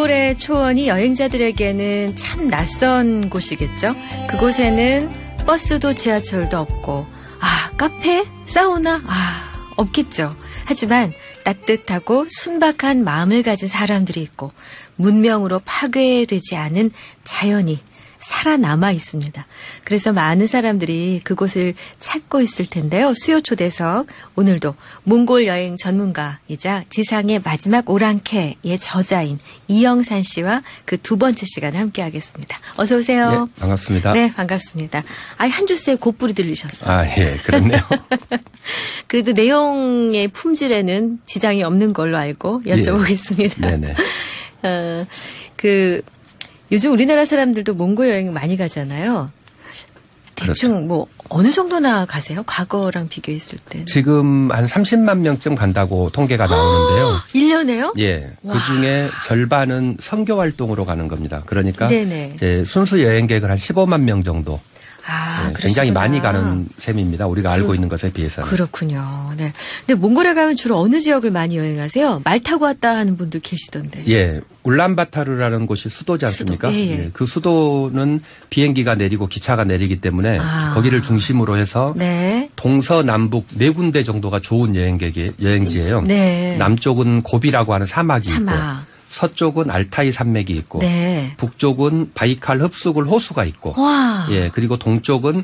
몽골의 초원이 여행자들에게는 참 낯선 곳이겠죠. 그곳에는 버스도 지하철도 없고 카페? 사우나? 없겠죠. 하지만 따뜻하고 순박한 마음을 가진 사람들이 있고 문명으로 파괴되지 않은 자연이 살아남아 있습니다. 그래서 많은 사람들이 그곳을 찾고 있을 텐데요. 수요 초대석 오늘도 몽골 여행 전문가이자 지상의 마지막 오랑캐의 저자인 이영산 씨와 그 두 번째 시간에 함께하겠습니다. 어서 오세요. 네, 반갑습니다. 네, 반갑습니다. 한 주새 곧불이 들리셨어요. 예, 그렇네요. 그래도 내용의 품질에는 지장이 없는 걸로 알고 여쭤보겠습니다. 네네. 요즘 우리나라 사람들도 몽골 여행 많이 가잖아요. 대충 그렇죠. 뭐 어느 정도나 가세요? 과거랑 비교했을 때. 지금 한 30만 명쯤 간다고 통계가 나오는데요. 1년에요? 예. 와. 그중에 절반은 선교 활동으로 가는 겁니다. 그러니까 네네. 이제 순수 여행객을 한 15만 명 정도. 굉장히 많이 가는 셈입니다. 우리가 알고 있는 것에 비해서는. 그렇군요. 네. 근데 몽골에 가면 주로 어느 지역을 많이 여행하세요? 말 타고 왔다 하는 분들 계시던데. 예. 울란바타르라는 곳이 수도지 않습니까? 수도. 예. 예. 그 수도는 비행기가 내리고 기차가 내리기 때문에 거기를 중심으로 해서 네. 동서남북 네 군데 정도가 좋은 여행지예요. 네. 남쪽은 고비라고 하는 사막이 있고 서쪽은 알타이 산맥이 있고 네. 북쪽은 바이칼 흡수굴 호수가 있고 와. 예, 그리고 동쪽은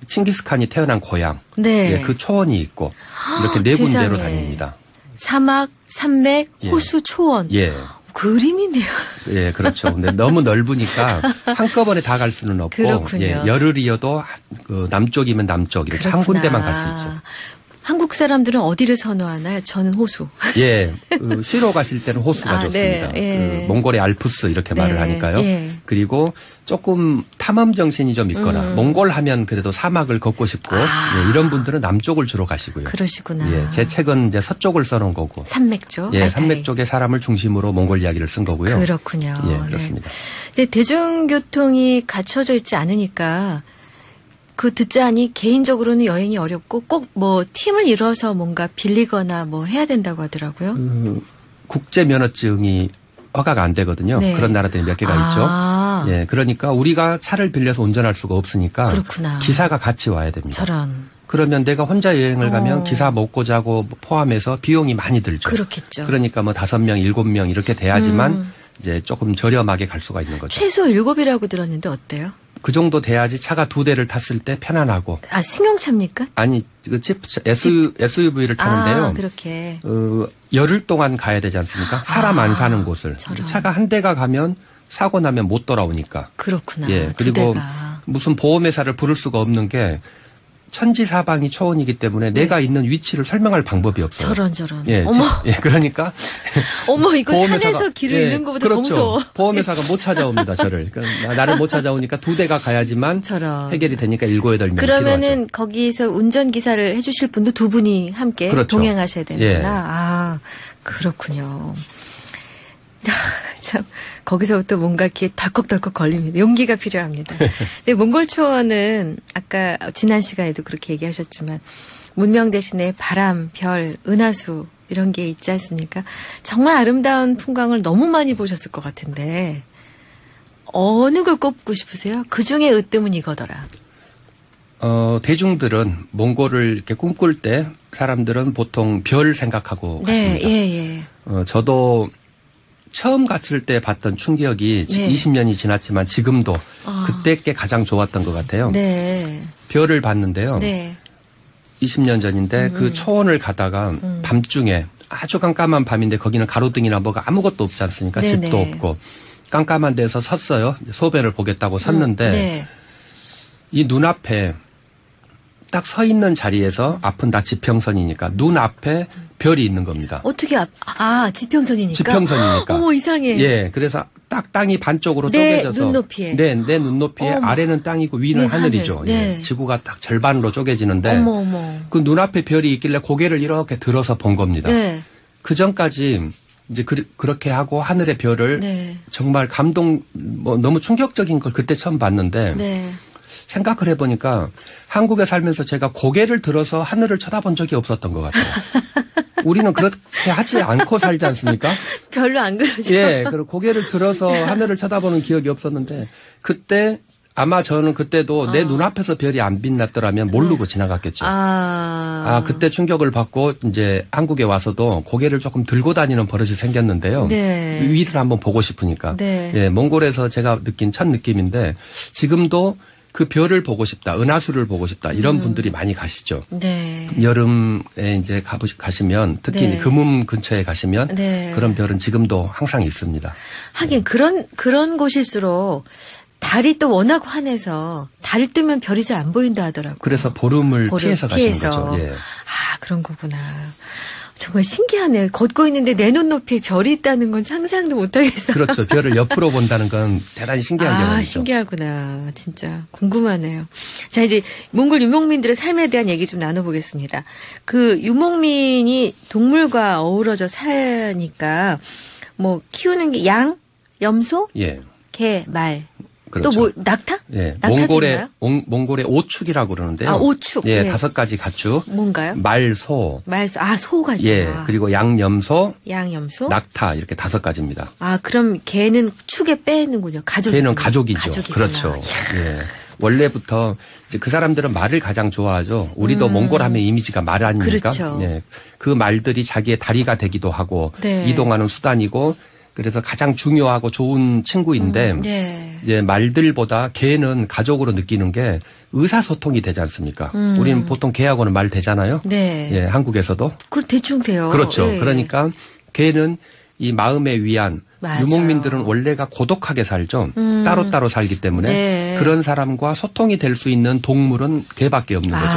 칭기스칸이 태어난 고향. 네. 예, 그 초원이 있고 이렇게 네 군데로 다닙니다. 사막, 산맥, 호수, 초원. 예. 그림이네요. 예, 그렇죠. 근데 너무 넓으니까 한꺼번에 다 갈 수는 없고 그렇군요. 예, 열흘이어도 남쪽이면 남쪽 이렇게 한 군데만 갈 수 있죠. 한국 사람들은 어디를 선호하나요? 저는 호수. 예, 쉬러 가실 때는 호수가 좋습니다. 네, 예. 몽골의 알프스 이렇게 말을 하니까요. 예. 그리고 조금 탐험 정신이 좀 있거나 몽골 하면 그래도 사막을 걷고 싶고 예, 이런 분들은 남쪽을 주로 가시고요. 그러시구나. 예, 제 책은 이제 서쪽을 써놓은 거고. 산맥 쪽. 예, 산맥 쪽의 사람을 중심으로 몽골 이야기를 쓴 거고요. 그렇군요. 예, 그렇습니다. 네. 근데 대중교통이 갖춰져 있지 않으니까 듣자니 개인적으로는 여행이 어렵고 꼭 뭐 팀을 이뤄서 뭔가 빌리거나 뭐 해야 된다고 하더라고요. 국제 면허증이 허가가 안 되거든요. 네. 그런 나라들이 몇 개가 있죠. 예, 그러니까 우리가 차를 빌려서 운전할 수가 없으니까 그렇구나. 기사가 같이 와야 됩니다. 저런. 그러면 내가 혼자 여행을 가면 기사 먹고 자고 포함해서 비용이 많이 들죠. 그렇겠죠. 그러니까 뭐 5명, 7명 이렇게 돼야지만 이제 조금 저렴하게 갈 수가 있는 거죠. 최소 7이라고 들었는데 어때요? 그 정도 돼야지 차가 2대를 탔을 때 편안하고. 승용차입니까? 아니, SUV를 타는데요. 그렇게. 열흘 동안 가야 되지 않습니까? 사람 안 사는 곳을. 저런. 차가 한 대가 가면 사고 나면 못 돌아오니까. 그렇구나. 예. 그리고 무슨 보험회사를 부를 수가 없는 게 천지사방이 초원이기 때문에 내가 있는 위치를 설명할 방법이 없어요. 저런. 예, 어머. 그러니까. 어머, 이거 산에서 길을 잃는 것보다 더 무서워. 보험회사가 못 찾아옵니다, 저를. 그러니까 나를 못 찾아오니까 2대가 가야지만 해결이 되니까 7, 8명. 그러면은 필요하죠. 거기서 운전기사를 해주실 분도 2분이 함께 그렇죠. 동행하셔야 되는구나. 예. 그렇군요. 참, 거기서부터 뭔가 이렇게 덜컥덜컥 걸립니다. 용기가 필요합니다. 근데 몽골 초원은 아까 지난 시간에도 그렇게 얘기하셨지만 문명 대신에 바람, 별, 은하수 이런 게 있지 않습니까? 정말 아름다운 풍광을 너무 많이 보셨을 것 같은데 어느 걸 꼽고 싶으세요? 그중에 으뜸은 이거더라. 대중들은 몽골을 이렇게 꿈꿀 때 사람들은 보통 별 생각하고 갔습니다. 예. 저도 처음 갔을 때 봤던 충격이 20년이 지났지만 지금도 그때 게 가장 좋았던 것 같아요. 네. 별을 봤는데요. 네. 20년 전인데 그 초원을 가다가 밤중에 아주 깜깜한 밤인데 거기는 가로등이나 뭐가 아무것도 없지 않습니까? 네네. 집도 없고 깜깜한 데서 섰어요. 소변을 보겠다고 섰는데 이 눈앞에 딱 서 있는 자리에서 앞은 다 지평선이니까 눈앞에 별이 있는 겁니다. 어떻게 지평선이니까? 지평선이니까. 어머, 이상해. 예, 그래서 딱 땅이 반쪽으로 쪼개져서. 눈높이에. 내 눈높이에 아래는 땅이고 위는 하늘이죠. 네. 예, 지구가 딱 절반으로 쪼개지는데. 어머. 그 눈앞에 별이 있길래 고개를 이렇게 들어서 본 겁니다. 네. 그 전까지 이제 그렇게 하고 하늘의 별을 정말 너무 충격적인 걸 그때 처음 봤는데. 생각을 해보니까 한국에 살면서 제가 고개를 들어서 하늘을 쳐다본 적이 없었던 것 같아요. 우리는 그렇게 하지 않고 살지 않습니까? 별로 안 그러죠. 예, 그리고 고개를 들어서 하늘을 쳐다보는 기억이 없었는데 그때 아마 저는 그때도 내 눈앞에서 별이 안 빛났더라면 모르고 지나갔겠죠. 그때 충격을 받고 이제 한국에 와서도 고개를 조금 들고 다니는 버릇이 생겼는데요. 네. 위를 한번 보고 싶으니까. 네. 예, 몽골에서 제가 느낀 첫 느낌인데 지금도 그 별을 보고 싶다, 은하수를 보고 싶다 이런 분들이 많이 가시죠. 네. 여름에 이제 가시면 특히 네. 금음 근처에 가시면 네. 그런 별은 지금도 항상 있습니다. 하긴 그런 곳일수록 달이 또 워낙 환해서 달을 뜨면 별이 잘 안 보인다 하더라고요. 그래서 보름을 피해서 가시는 거죠. 예. 그런 거구나. 정말 신기하네요. 걷고 있는데 내 눈높이에 별이 있다는 건 상상도 못하겠어요. 그렇죠. 별을 옆으로 본다는 건 대단히 신기한 경험이죠. 신기하구나. 진짜 궁금하네요. 자, 이제 몽골 유목민들의 삶에 대한 얘기 좀 나눠보겠습니다. 그 유목민이 동물과 어우러져 사니까 뭐 키우는 게 양, 염소, 예. 개, 말. 그렇죠. 또 뭐 낙타? 예. 낙타도 몽골의 오축이라고 그러는데요. 오축. 예, 네. 5가지 가축. 뭔가요? 말, 소. 소가 있구나. 예. 그리고 양, 염소, 낙타 이렇게 5가지입니다. 그럼 개는 축에 빼는군요. 가족. 개는 가족이죠. 가족이구나. 그렇죠. 예. 원래부터 이제 그 사람들은 말을 가장 좋아하죠. 우리도 몽골 하면 이미지가 말 아닙니까? 그렇죠. 예. 그 말들이 자기의 다리가 되기도 하고 네. 이동하는 수단이고 그래서 가장 중요하고 좋은 친구인데 네. 이제 말들보다 개는 가족으로 느끼는 게 의사소통이 되지 않습니까? 우리는 보통 개하고는 말 되잖아요. 네. 예, 한국에서도. 대충 돼요. 그렇죠. 예. 그러니까 개는 이 마음의 위안, 맞아요. 유목민들은 원래가 고독하게 살죠. 따로따로 살기 때문에 네. 그런 사람과 소통이 될 수 있는 동물은 개밖에 없는 거죠.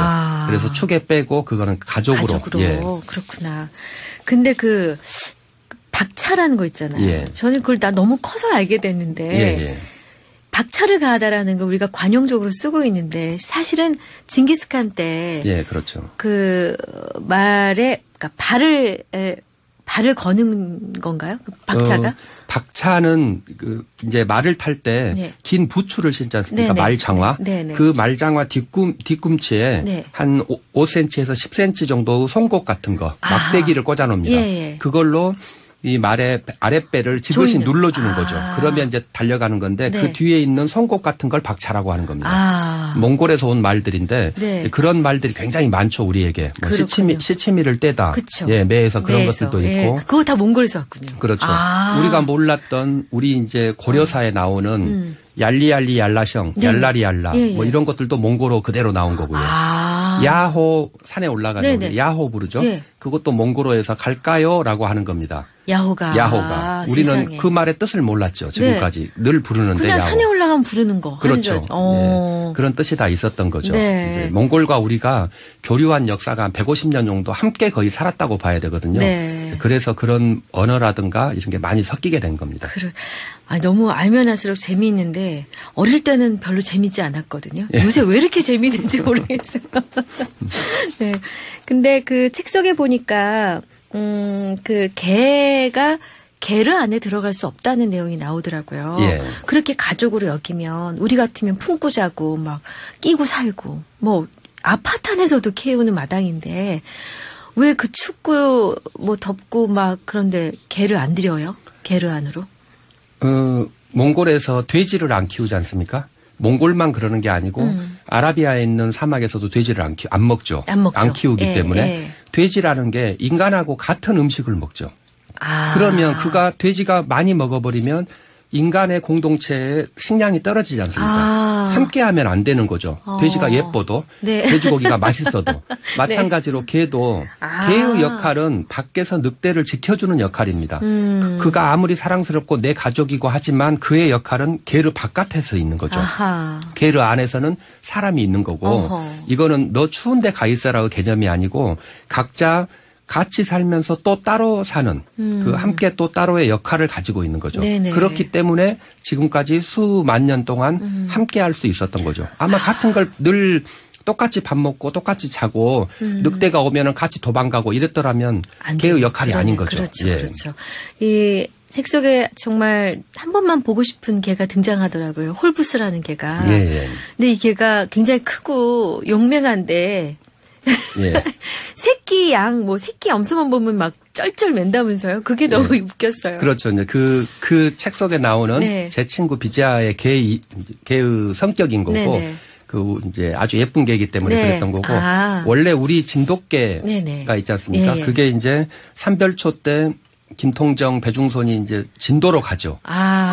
그래서 축에 빼고 그거는 가족으로. 예. 그렇구나. 근데 그 박차라는 거 있잖아요. 예. 저는 그걸 너무 커서 알게 됐는데 예. 박차를 가하다라는 걸 우리가 관용적으로 쓰고 있는데 사실은 징기스칸 때 예, 그렇죠. 그 말에 그러니까 발을 거는 건가요? 그 박차가? 박차는 그 이제 말을 탈 때 긴 네. 부추를 신지 않습니까? 네네. 말장화. 네네. 그 말장화 뒤꿈치에 네. 한 5cm에서 10cm 정도 송곳 같은 거 막대기를 꽂아 놓습니다. 예. 그걸로 이 말의 아랫배를 지그시 눌러주는 거죠. 그러면 이제 달려가는 건데 네. 그 뒤에 있는 송곳 같은 걸 박차라고 하는 겁니다. 몽골에서 온 말들인데 네. 그런 말들이 굉장히 많죠 우리에게. 뭐 시치미를 떼다. 그쵸. 예, 매에서 그런 것들도 예. 있고. 그거 다 몽골에서 왔군요. 그렇죠. 우리가 몰랐던 우리 이제 고려사에 나오는 얄리얄리 얄라셩, 네. 얄라리얄라 예. 뭐 이런 것들도 몽골어 그대로 나온 거고요. 야호 산에 올라가는 게 야호 부르죠. 예. 그것도 몽골어에서 갈까요라고 하는 겁니다. 야호가. 우리는 세상에. 그 말의 뜻을 몰랐죠. 지금까지 늘 부르는데 그냥 야호. 산에 올라가면 부르는 거. 그렇죠. 예. 그런 뜻이 다 있었던 거죠. 네. 이제 몽골과 우리가 교류한 역사가 한 150년 정도 함께 거의 살았다고 봐야 되거든요. 네. 그래서 그런 언어라든가 이런 게 많이 섞이게 된 겁니다. 너무 알면 할수록 재미있는데 어릴 때는 별로 재밌지 않았거든요. 요새 왜 이렇게 재미있는지 모르겠어요. 네. 근데 그 책 속에 보니까 그 개가 게르 안에 들어갈 수 없다는 내용이 나오더라고요. 예. 그렇게 가족으로 여기면 우리 같으면 품고 자고 막 끼고 살고 뭐 아파트 안에서도 키우는 마당인데 왜 그 춥고 뭐 덥고 막 그런데 개를 안 들여요? 게르 안으로? 몽골에서 돼지를 안 키우지 않습니까? 몽골만 그러는 게 아니고 아라비아에 있는 사막에서도 돼지를 안 먹죠. 안 키우기 때문에 돼지라는 게 인간하고 같은 음식을 먹죠. 그러면 돼지가 많이 먹어버리면 인간의 공동체의 식량이 떨어지지 않습니까? 함께하면 안 되는 거죠. 돼지가 예뻐도 돼지고기가 맛있어도 마찬가지로 개도 개의 역할은 밖에서 늑대를 지켜주는 역할입니다. 그가 아무리 사랑스럽고 내 가족이고 하지만 그의 역할은 개를 바깥에서 있는 거죠. 개를 안에서는 사람이 있는 거고 이거는 너 추운데 가 있어라의 개념이 아니고 각자 같이 살면서 또 따로 사는 그 함께 또 따로의 역할을 가지고 있는 거죠. 네네. 그렇기 때문에 지금까지 수만 년 동안 함께 할 수 있었던 거죠. 아마 같은 걸 늘 똑같이 밥 먹고 똑같이 자고 늑대가 오면은 같이 도망가고 이랬더라면 개의 역할이 아닌 거죠. 그렇죠. 예. 그렇죠. 이 책 속에 정말 한 번만 보고 싶은 개가 등장하더라고요. 홀부스라는 개가. 예. 근데 이 개가 굉장히 크고 용맹한데 예. 새끼 양, 새끼 염소만 보면 막 쩔쩔 맨다면서요? 그게 너무 웃겼어요. 그렇죠. 이제 그 책 속에 나오는 네. 제 친구 비자의 개의 성격인 거고, 네네. 이제 아주 예쁜 개이기 때문에 네. 그랬던 거고, 원래 우리 진돗개가 네네. 있지 않습니까? 예. 그게 이제 삼별초 때 김통정, 배중손이 이제 진도로 가죠.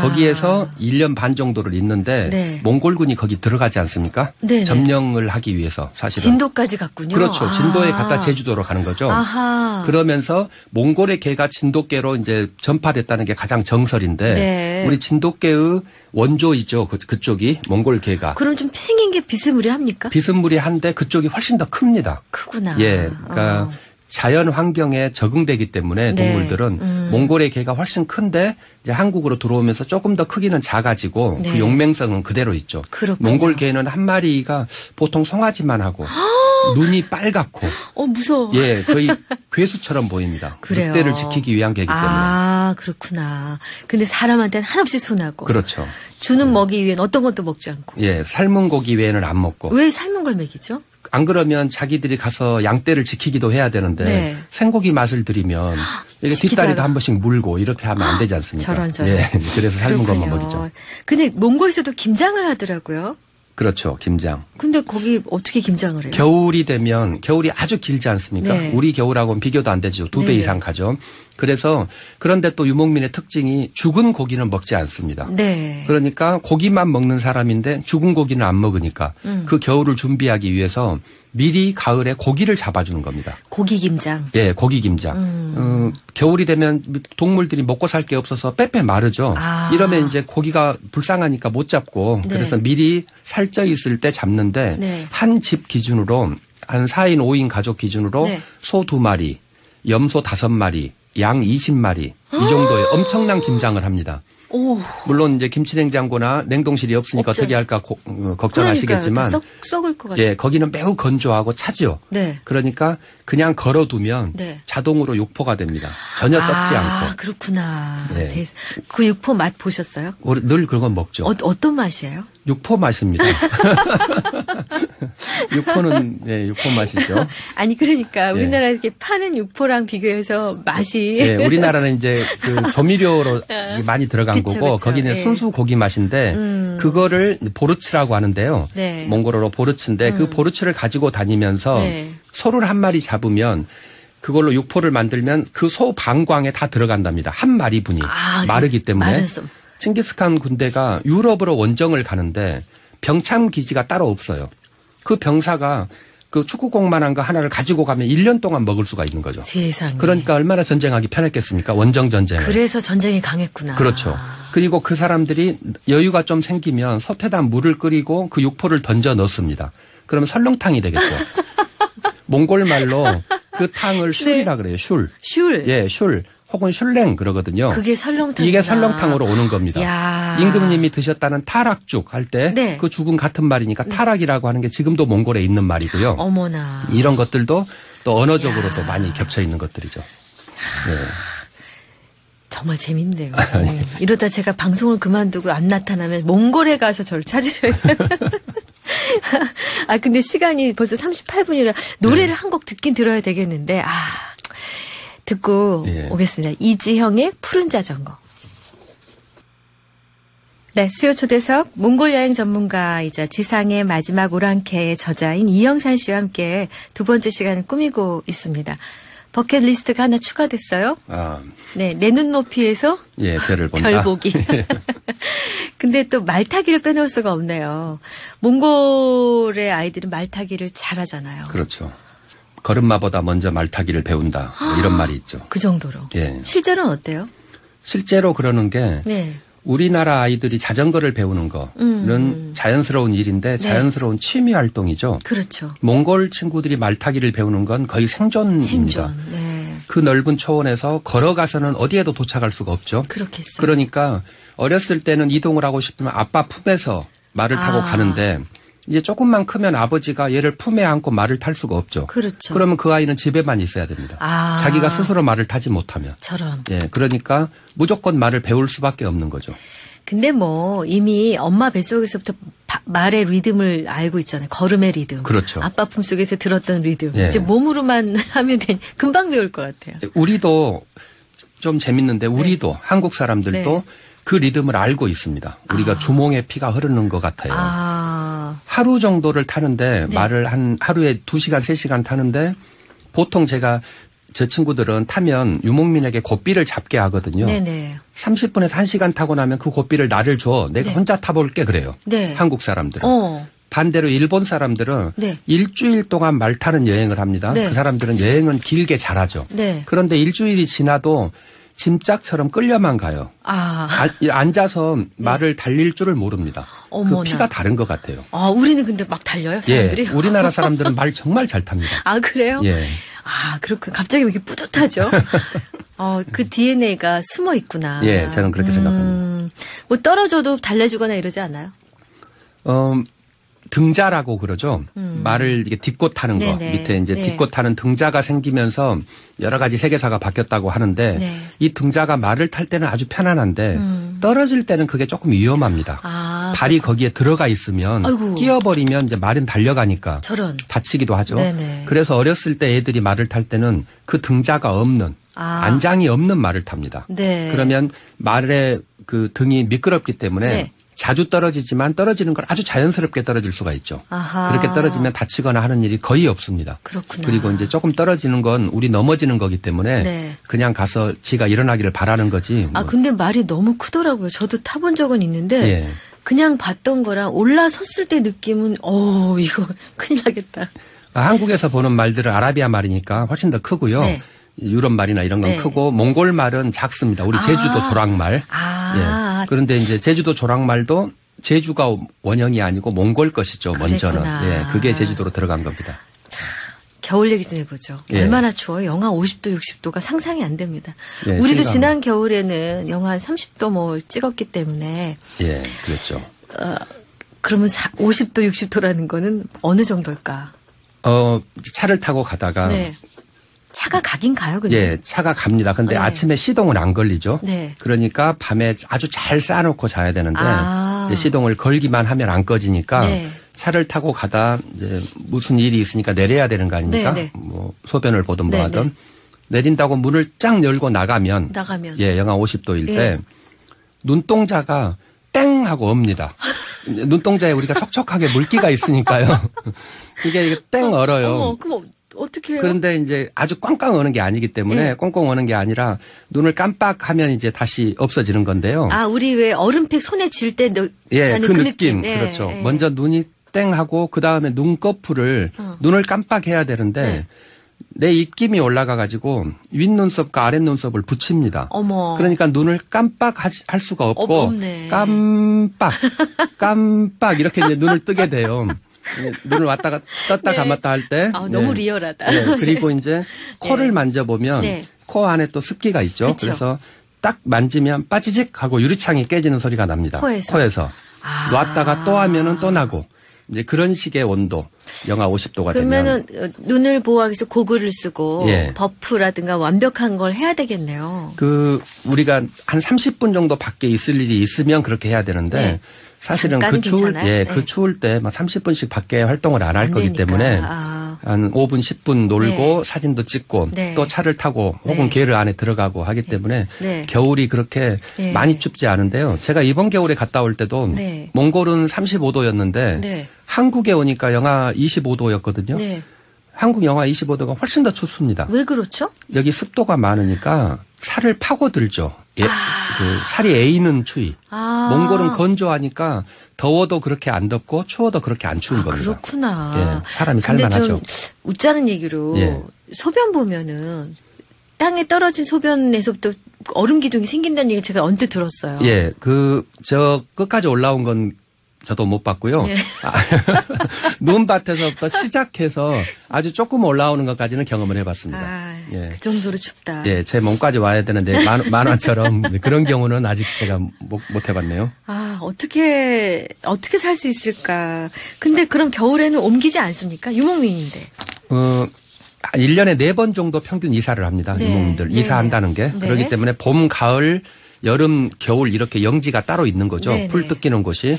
거기에서 1년 반 정도를 있는데 네. 몽골군이 거기 들어가지 않습니까? 네네. 점령을 하기 위해서 사실은. 진도까지 갔군요. 그렇죠. 진도에 갔다 제주도로 가는 거죠. 아하. 그러면서 몽골의 개가 진돗개로 이제 전파됐다는 게 가장 정설인데 네. 우리 진돗개의 원조이죠. 그쪽이 몽골 개가. 그럼 좀 생긴 게 비스무리합니까? 비스무리한데 그쪽이 훨씬 더 큽니다. 크구나. 예. 그러니까 자연 환경에 적응되기 때문에 네. 동물들은 몽골의 개가 훨씬 큰데 이제 한국으로 들어오면서 조금 더 크기는 작아지고 네. 그 용맹성은 그대로 있죠. 그렇군요. 몽골 개는 한 마리가 보통 송아지만 하고 눈이 빨갛고 무서워. 예, 거의 괴수처럼 보입니다. 그래요. 늑대를 지키기 위한 개이기 때문에. 그렇구나. 근데 사람한테는 한없이 순하고. 그렇죠. 주는 먹이 위엔 어떤 것도 먹지 않고. 예, 삶은 고기 외에는 안 먹고. 왜 삶은 걸 먹이죠? 안 그러면 자기들이 가서 양떼를 지키기도 해야 되는데 네. 생고기 맛을 들이면 이게 지키다가. 뒷다리도 한 번씩 물고 이렇게 하면 안 되지 않습니까? 저런. 예, 그래서 삶은 것만 그렇군요. 먹이죠. 근데 몽골에서도 김장을 하더라고요. 그렇죠, 김장. 근데 거기 어떻게 김장을 해요? 겨울이 되면 겨울이 아주 길지 않습니까? 네. 우리 겨울하고는 비교도 안 되죠. 2배 네. 이상 가죠. 그래서 그런데 또 유목민의 특징이 죽은 고기는 먹지 않습니다. 네. 그러니까 고기만 먹는 사람인데 죽은 고기는 안 먹으니까 그 겨울을 준비하기 위해서 미리 가을에 고기를 잡아주는 겁니다. 고기 김장. 예, 고기 김장. 겨울이 되면 동물들이 먹고 살 게 없어서 빼빼 마르죠. 이러면 이제 고기가 불쌍하니까 못 잡고 네. 그래서 미리 살쪄 있을 때 잡는데 네. 한 집 기준으로 한 4인 5인 가족 기준으로 네. 소 2마리, 염소 5마리, 양 20마리 이 정도의 엄청난 김장을 합니다. 오. 물론 이제 김치냉장고나 냉동실이 없으니까 없죠. 어떻게 할까 걱정하시겠지만 그러니까요. 썩을 것 같아요. 예, 거기는 매우 건조하고 차지요. 네. 그러니까 그냥 걸어두면 네. 자동으로 육포가 됩니다. 전혀 썩지 않고. 그렇구나. 네. 그 육포 맛 보셨어요? 늘 그건 먹죠. 어떤 맛이에요? 육포 맛입니다. 육포는 육포 맛이죠. 아니 그러니까 우리나라에 이렇게 파는 육포랑 비교해서 맛이 예, 우리나라는 이제 그 조미료로 많이 들어간 그쵸, 거고 그쵸. 거기는 예. 순수 고기 맛인데 그거를 보르츠라고 하는데요. 네. 몽골어로 보르츠인데 그 보르츠를 가지고 다니면서 네. 소를 한 마리 잡으면 그걸로 육포를 만들면 그 소 방광에 다 들어간답니다. 한 마리분이 마르기 때문에. 마르서. 칭기스칸 군대가 유럽으로 원정을 가는데 병참 기지가 따로 없어요. 그 병사가 그 축구공만한 거 하나를 가지고 가면 1년 동안 먹을 수가 있는 거죠. 세상에. 그러니까 얼마나 전쟁하기 편했겠습니까? 원정 전쟁. 그래서 전쟁이 강했구나. 그렇죠. 그리고 그 사람들이 여유가 좀 생기면 솥에다 물을 끓이고 그 육포를 던져 넣습니다. 그러면 설렁탕이 되겠죠. 몽골 말로 그 탕을 슐이라 그래요. 슐. 슐. 예, 슐. 혹은 슐랭 그러거든요. 그게 설렁탕. 이게 설렁탕으로 오는 겁니다. 야. 임금님이 드셨다는 타락죽 할 때 네. 그 죽은 같은 말이니까 타락이라고 하는 게 지금도 몽골에 있는 말이고요. 어머나. 이런 것들도 또 언어적으로 또 많이 겹쳐 있는 것들이죠. 네. 정말 재밌네요. 이러다 제가 방송을 그만두고 안 나타나면 몽골에 가서 저를 찾으셔야 돼요. 근데 시간이 벌써 38분이라 노래를 한 곡 듣긴 들어야 되겠는데, 듣고 오겠습니다. 이지형의 푸른 자전거. 네, 수요 초대석 몽골 여행 전문가이자 지상의 마지막 오랑캐의 저자인 이영산 씨와 함께 두 번째 시간을 꾸미고 있습니다. 버킷리스트가 하나 추가됐어요. 네, 내 눈높이에서 별을 본다. 별 보기. 근데 또 말타기를 빼놓을 수가 없네요. 몽골의 아이들은 말타기를 잘하잖아요. 그렇죠. 걸음마보다 먼저 말타기를 배운다. 이런 말이 있죠. 그 정도로. 예. 실제로는 어때요? 실제로 그러는 게 우리나라 아이들이 자전거를 배우는 거는 자연스러운 일인데 자연스러운 취미 활동이죠. 그렇죠. 몽골 친구들이 말타기를 배우는 건 거의 생존입니다. 그 넓은 초원에서 걸어가서는 어디에도 도착할 수가 없죠. 그렇겠어요. 그러니까 어렸을 때는 이동을 하고 싶으면 아빠 품에서 말을 타고 가는데 이제 조금만 크면 아버지가 얘를 품에 안고 말을 탈 수가 없죠. 그렇죠. 그러면 그 아이는 집에만 있어야 됩니다. 자기가 스스로 말을 타지 못하면. 저런. 그러니까 무조건 말을 배울 수밖에 없는 거죠. 근데 뭐 이미 엄마 뱃속에서부터 말의 리듬을 알고 있잖아요. 걸음의 리듬. 그렇죠. 아빠 품속에서 들었던 리듬. 예. 이제 몸으로만 하면 금방 배울 것 같아요. 우리도 좀 재밌는데 우리도 한국 사람들도 그 리듬을 알고 있습니다. 우리가 주몽에 피가 흐르는 것 같아요. 하루 정도를 타는데 말을 하루에 2시간, 3시간 타는데 보통 제 친구들은 타면 유목민에게 고삐를 잡게 하거든요. 네네. 30분에서 1시간 타고 나면 그 고삐를 나를 줘. 내가 혼자 타볼게 그래요. 네. 한국 사람들은. 반대로 일본 사람들은 일주일 동안 말 타는 여행을 합니다. 그 사람들은 여행은 길게 잘하죠. 그런데 일주일이 지나도 짐짝처럼 끌려만 가요. 앉아서 말을 달릴 줄을 모릅니다. 그 피가 다른 것 같아요. 우리는 근데 막 달려요, 사람들이? 예, 우리나라 사람들은 말 정말 잘 탑니다. 그래요? 예. 그렇군. 갑자기 왜 이렇게 뿌듯하죠? 그 DNA가 숨어 있구나. 예, 저는 그렇게 생각합니다. 뭐 떨어져도 달래주거나 이러지 않아요? 등자라고 그러죠. 말을 이게 딛고 타는 거. 밑에 이제 딛고 타는 등자가 생기면서 여러 가지 세계사가 바뀌었다고 하는데 이 등자가 말을 탈 때는 아주 편안한데 떨어질 때는 그게 조금 위험합니다. 발이 거기에 들어가 있으면 끼어버리면 이제 말은 달려가니까 다치기도 하죠. 그래서 어렸을 때 애들이 말을 탈 때는 그 등자가 없는 안장이 없는 말을 탑니다. 그러면 말의 그 등이 미끄럽기 때문에 자주 떨어지지만 떨어지는 건 아주 자연스럽게 떨어질 수가 있죠. 그렇게 떨어지면 다치거나 하는 일이 거의 없습니다. 그렇구나. 그리고 이제 조금 떨어지는 건 우리 넘어지는 거기 때문에 그냥 가서 지가 일어나기를 바라는 거지. 근데 말이 너무 크더라고요. 저도 타본 적은 있는데 그냥 봤던 거랑 올라섰을 때 느낌은 이거 큰일 나겠다. 한국에서 보는 말들은 아라비아 말이니까 훨씬 더 크고요. 유럽 말이나 이런 건 크고 몽골 말은 작습니다. 우리 제주도 조랑말. 그런데 이제 제주도 조랑말도 제주가 원형이 아니고 몽골 것이죠. 먼저는. 그게 제주도로 들어간 겁니다. 참, 겨울 얘기 좀 해보죠. 얼마나 추워요? 영하 50도, 60도가 상상이 안 됩니다. 우리도 지난 겨울에는 영하 30도 뭐 찍었기 때문에. 그랬죠. 그러면 50도, 60도라는 거는 어느 정도일까? 차를 타고 가다가. 차가 가긴 가요, 근데. 차가 갑니다. 근데 아침에 시동은 안 걸리죠. 그러니까 밤에 아주 잘 쌓아놓고 자야 되는데 시동을 걸기만 하면 안 꺼지니까 차를 타고 가다 이제 무슨 일이 있으니까 내려야 되는 거 아닙니까? 뭐 소변을 보든 뭐 하든 내린다고 문을 쫙 열고 나가면 영하 50도일 때 눈동자가 땡 하고 옵니다. 눈동자에 우리가 촉촉하게 물기가 있으니까요. 이게 땡 얼어요. 그럼 어떻게 해요? 그런데 이제 아주 꽝꽝 오는 게 아니기 때문에 꽁꽁 오는 게 아니라 눈을 깜빡하면 이제 다시 없어지는 건데요. 우리 왜 얼음팩 손에 쥘 때 그 느낌. 그렇죠. 먼저 눈이 땡 하고 그다음에 눈꺼풀을 눈을 깜빡해야 되는데 내 입김이 올라가 가지고 윗눈썹과 아랫눈썹을 붙입니다. 그러니까 눈을 깜빡할 수가 없고 깜빡 이렇게 이제 눈을 뜨게 돼요. 눈을 왔다가 떴다 감았다 할 때. 너무 리얼하다. 그리고 이제 코를 만져보면 코 안에 또 습기가 있죠. 그래서 딱 만지면 빠지직 하고 유리창이 깨지는 소리가 납니다. 코에서. 놨다가 또 하면은 또 나고. 이제 그런 식의 온도, 영하 50도가 그러면은 눈을 보호하기 위해서 고글을 쓰고 버프라든가 완벽한 걸 해야 되겠네요. 우리가 한 30분 정도 밖에 있을 일이 있으면 그렇게 해야 되는데 사실은 그 추울 때 막 30분씩 밖에 활동을 안 할 거기 때문에 한 5분, 10분 놀고 사진도 찍고 또 차를 타고 혹은 게르 안에 들어가고 하기 때문에 겨울이 그렇게 많이 춥지 않은데요. 제가 이번 겨울에 갔다 올 때도 몽골은 35도였는데 한국에 오니까 영하 25도였거든요. 한국 영하 25도가 훨씬 더 춥습니다. 왜 그렇죠? 여기 습도가 많으니까 살을 파고들죠. 살이 에이는 추위. 몽골은 건조하니까 더워도 그렇게 안 덥고 추워도 그렇게 안 추운 겁니다. 그렇구나. 사람이 살만하죠. 근데 좀 웃자는 얘기로 소변 보면은 땅에 떨어진 소변에서부터 얼음 기둥이 생긴다는 얘기를 제가 언뜻 들었어요. 저 끝까지 올라온 건 저도 못 봤고요. 눈밭에서부터 시작해서 아주 조금 올라오는 것까지는 경험을 해봤습니다. 그 정도로 춥다. 제 몸까지 와야 되는데 만화처럼 그런 경우는 아직 제가 못 해봤네요. 어떻게 살 수 있을까. 근데 그럼 겨울에는 옮기지 않습니까? 유목민인데. 1년에 4번 정도 평균 이사를 합니다. 유목민들. 이사한다는 게. 그렇기 때문에 봄, 가을, 여름, 겨울 이렇게 영지가 따로 있는 거죠. 네네. 풀 뜯기는 곳이.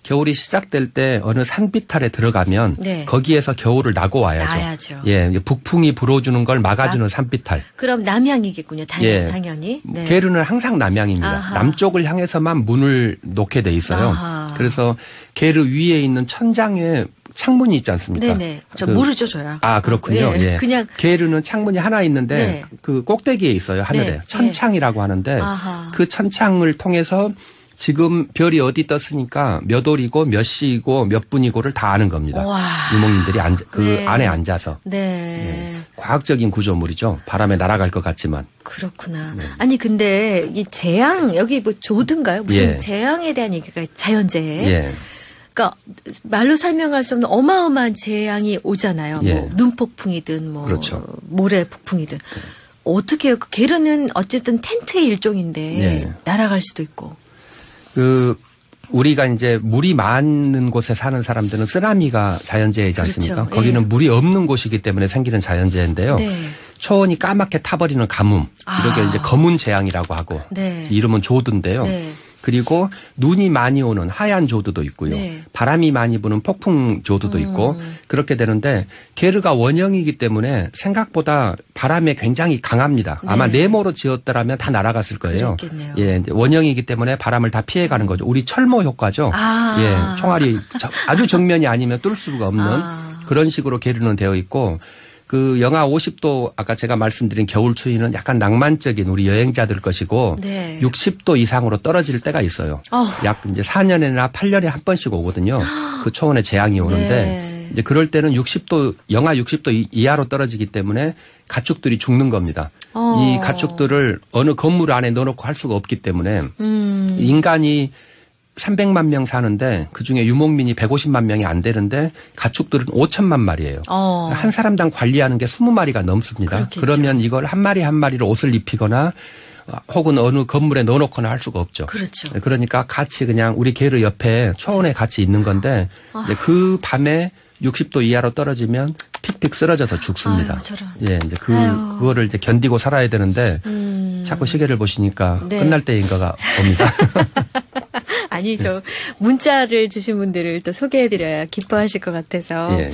겨울이 시작될 때 어느 산비탈에 들어가면 네. 거기에서 겨울을 나고 와야죠. 나야죠. 예, 북풍이 불어주는 걸 막아주는 산비탈. 그럼 남향이겠군요. 예. 당연히. 네. 게르는 항상 남향입니다. 아하. 남쪽을 향해서만 문을 놓게 돼 있어요. 아하. 그래서 게르 위에 있는 천장에 창문이 있지 않습니까? 네네. 저 모르죠, 저야. 아, 그렇군요. 예. 예. 그냥 게르는 창문이 하나 있는데 네. 그 꼭대기에 있어요, 하늘에. 네. 천창이라고 하는데 아하. 그 천창을 통해서 지금 별이 어디 떴으니까 몇 월이고 몇 시이고 몇 분이고를 다 아는 겁니다. 와. 유목민들이 네. 안에 앉아서. 네. 네. 과학적인 구조물이죠. 바람에 날아갈 것 같지만. 그렇구나. 네. 아니 근데 이 재앙 여기 뭐 조든가요? 무슨 예. 재앙에 대한 얘기가 자연재해. 예. 그러니까 말로 설명할 수 없는 어마어마한 재앙이 오잖아요. 예. 뭐 눈폭풍이든 뭐 그렇죠. 모래 폭풍이든. 어떻게 해요? 게르는 어쨌든 텐트의 일종인데 예. 날아갈 수도 있고. 우리가 이제 물이 많은 곳에 사는 사람들은 쓰나미가 자연재해이지 않습니까? 그렇죠. 거기는 예. 물이 없는 곳이기 때문에 생기는 자연재해인데요. 네. 초원이 까맣게 타버리는 가뭄. 이렇게 이제 검은 재앙이라고 하고. 네. 이름은 조드인데요. 네. 그리고 눈이 많이 오는 하얀 조드도 있고요. 네. 바람이 많이 부는 폭풍 조드도 있고 그렇게 되는데 게르가 원형이기 때문에 생각보다 바람에 굉장히 강합니다. 아마 네. 네모로 지었더라면 다 날아갔을 거예요. 그랬겠네요. 예, 원형이기 때문에 바람을 다 피해가는 거죠. 우리 철모 효과죠. 아. 예, 총알이 아주 정면이 아니면 뚫을 수가 없는 아. 그런 식으로 게르는 되어 있고 그 영하 50도 아까 제가 말씀드린 겨울 추위는 약간 낭만적인 우리 여행자들 것이고 네. 60도 이상으로 떨어질 때가 있어요. 약 이제 4년이나 8년에 한 번씩 오거든요. 그 초원에 재앙이 오는데 네. 이제 그럴 때는 영하 60도 이하로 떨어지기 때문에 가축들이 죽는 겁니다. 이 가축들을 어느 건물 안에 넣어놓고 할 수가 없기 때문에 인간이 300만 명 사는데 그중에 유목민이 150만 명이 안 되는데 가축들은 5천만 마리예요. 한 사람당 관리하는 게 20마리가 넘습니다. 그렇겠죠. 그러면 이걸 한 마리 한 마리를 옷을 입히거나 혹은 어느 건물에 넣어놓거나 할 수가 없죠. 그렇죠. 그러니까 같이 그냥 우리 게르 옆에 초원에 같이 있는 건데 이제 그 밤에 60도 이하로 떨어지면 픽픽 쓰러져서 죽습니다. 아유, 저런. 예, 이제 그거를 이제 견디고 살아야 되는데 자꾸 시계를 보시니까 네. 끝날 때인가가 봅니다. 아니, 저 문자를 주신 분들을 또 소개해드려야 기뻐하실 것 같아서. 예.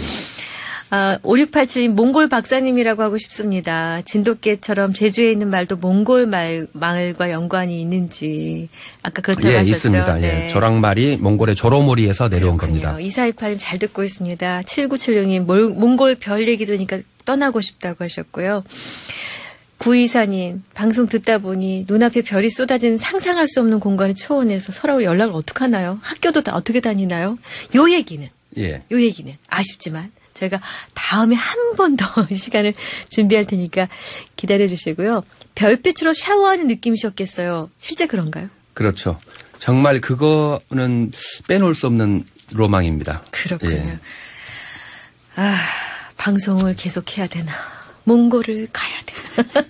5687님 몽골 박사님이라고 하고 싶습니다. 진돗개처럼 제주에 있는 말도 몽골 말과 연관이 있는지 아까 그렇다고 예, 하셨죠? 있습니다. 네. 예. 조랑말이 몽골의 조로모리에서 내려온 겁니다. 2428님 잘 듣고 있습니다. 7976님 몽골 별 얘기 들으니까 떠나고 싶다고 하셨고요. 924님 방송 듣다 보니 눈앞에 별이 쏟아진 상상할 수 없는 공간의 초원에서 서로 연락을 어떻게 하나요? 학교도 다 어떻게 다니나요? 요 얘기는 아쉽지만 저희가 다음에 한 번 더 시간을 준비할 테니까 기다려 주시고요. 별빛으로 샤워하는 느낌이셨겠어요. 실제 그런가요? 그렇죠. 정말 그거는 빼놓을 수 없는 로망입니다. 그렇군요. 예. 방송을 계속해야 되나. 몽골을 가야 되나.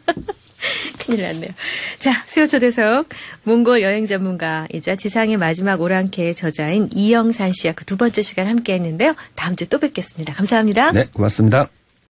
큰일 났네요. 자, 수요 초대석 몽골 여행 전문가이자 지상의 마지막 오랑캐의 저자인 이영산 씨와 그 두 번째 시간 함께 했는데요. 다음 주에 또 뵙겠습니다. 감사합니다. 네, 고맙습니다.